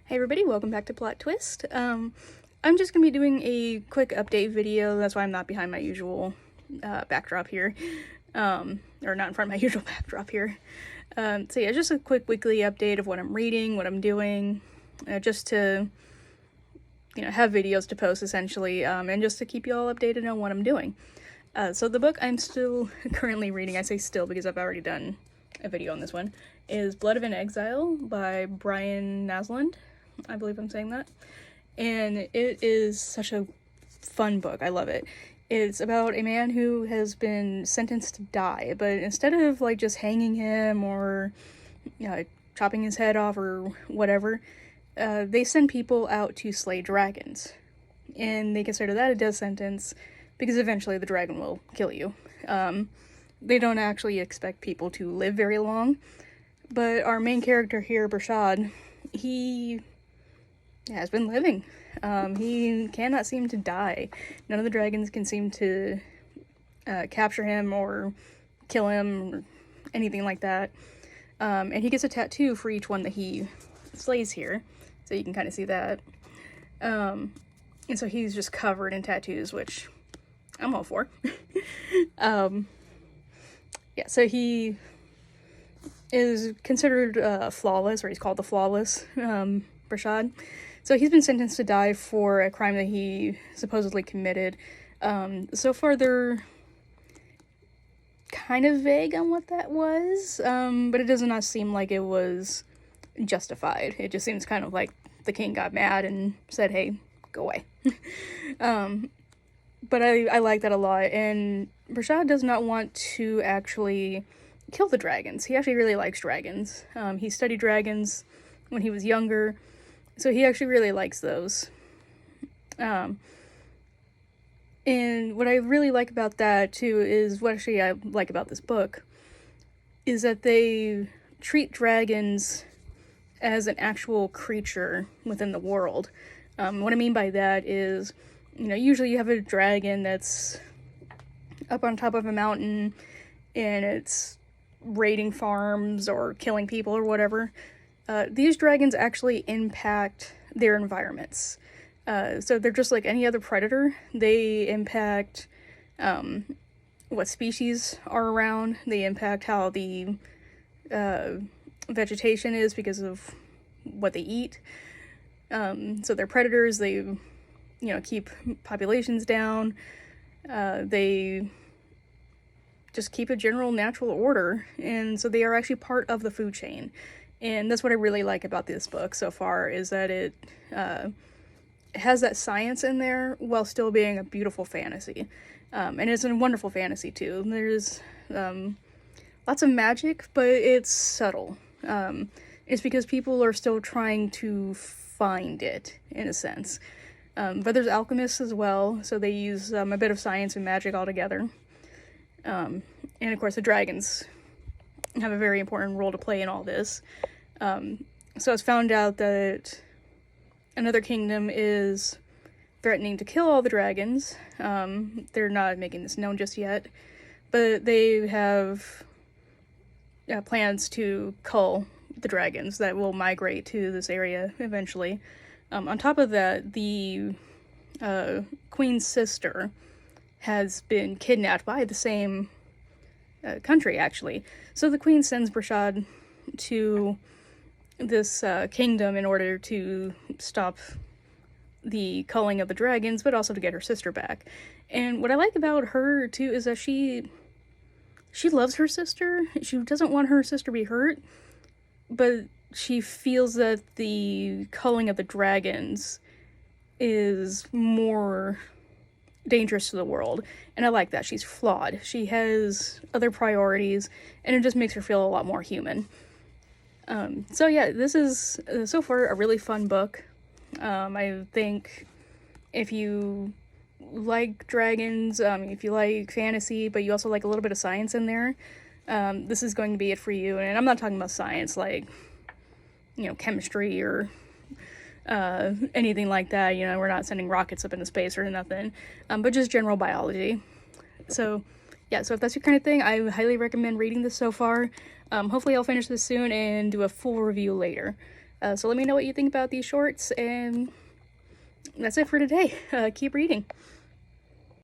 Hey everybody, welcome back to Plot Twist. I'm just going to be doing a quick update video. That's why I'm not behind my usual backdrop here. Or not in front of my usual backdrop here. So yeah, just a quick weekly update of what I'm reading, what I'm doing, just to, have videos to post essentially, and just to keep you all updated on what I'm doing. So the book I'm still currently reading, I say still because I've already done a video on this one, is Blood of an Exile by Brian Naslund. I believe I'm saying that. And it is such a fun book. I love it. It's about a man who has been sentenced to die, but instead of like just hanging him or chopping his head off or whatever, they send people out to slay dragons. And they consider that a death sentence because eventually the dragon will kill you. They don't actually expect people to live very long, but our main character here, Bershad, he has been living. He cannot seem to die. None of the dragons can seem to capture him or kill him or anything like that. And he gets a tattoo for each one that he slays here, so you can kind of see that. And so he's just covered in tattoos, which I'm all for. Yeah, so he is considered flawless, or he's called the Flawless, Bershad. So he's been sentenced to die for a crime that he supposedly committed. So far they're kind of vague on what that was, but it does not seem like it was justified. It just seems kind of like the king got mad and said, hey, go away. But I like that a lot, and Bershad does not want to actually kill the dragons. He actually really likes dragons. He studied dragons when he was younger, so he actually really likes those. And what I really like about that, too, is what actually I like about this book, is that they treat dragons as an actual creature within the world. What I mean by that is, usually you have a dragon that's up on top of a mountain and it's raiding farms or killing people or whatever. These dragons actually impact their environments. So they're just like any other predator. They impact what species are around. They impact how the vegetation is because of what they eat. So they're predators. They, keep populations down. They just keep a general natural order. And so they are actually part of the food chain. And that's what I really like about this book so far, is that it has that science in there while still being a beautiful fantasy. And it's a wonderful fantasy, too. There's lots of magic, but it's subtle. It's because people are still trying to find it, in a sense. But there's alchemists as well, so they use a bit of science and magic all together. And of course, the dragons have a very important role to play in all this. So it's found out that another kingdom is threatening to kill all the dragons. They're not making this known just yet, but they have plans to cull the dragons that will migrate to this area eventually. On top of that, the queen's sister has been kidnapped by the same country, actually. So the queen sends Bershad to this kingdom in order to stop the culling of the dragons, but also to get her sister back. And what I like about her, too, is that she loves her sister. She doesn't want her sister to be hurt, but she feels that the culling of the dragons is more dangerous to the world, and I like that. She's flawed. She has other priorities, and it just makes her feel a lot more human. So yeah, this is so far a really fun book. I think if you like dragons, if you like fantasy, but you also like a little bit of science in there, this is going to be it for you. And I'm not talking about science like, chemistry or anything like that. We're not sending rockets up into space or nothing, but just general biology. So yeah, so if that's your kind of thing, I highly recommend reading this so far. Hopefully I'll finish this soon and do a full review later. So let me know what you think about these shorts, and that's it for today. Keep reading.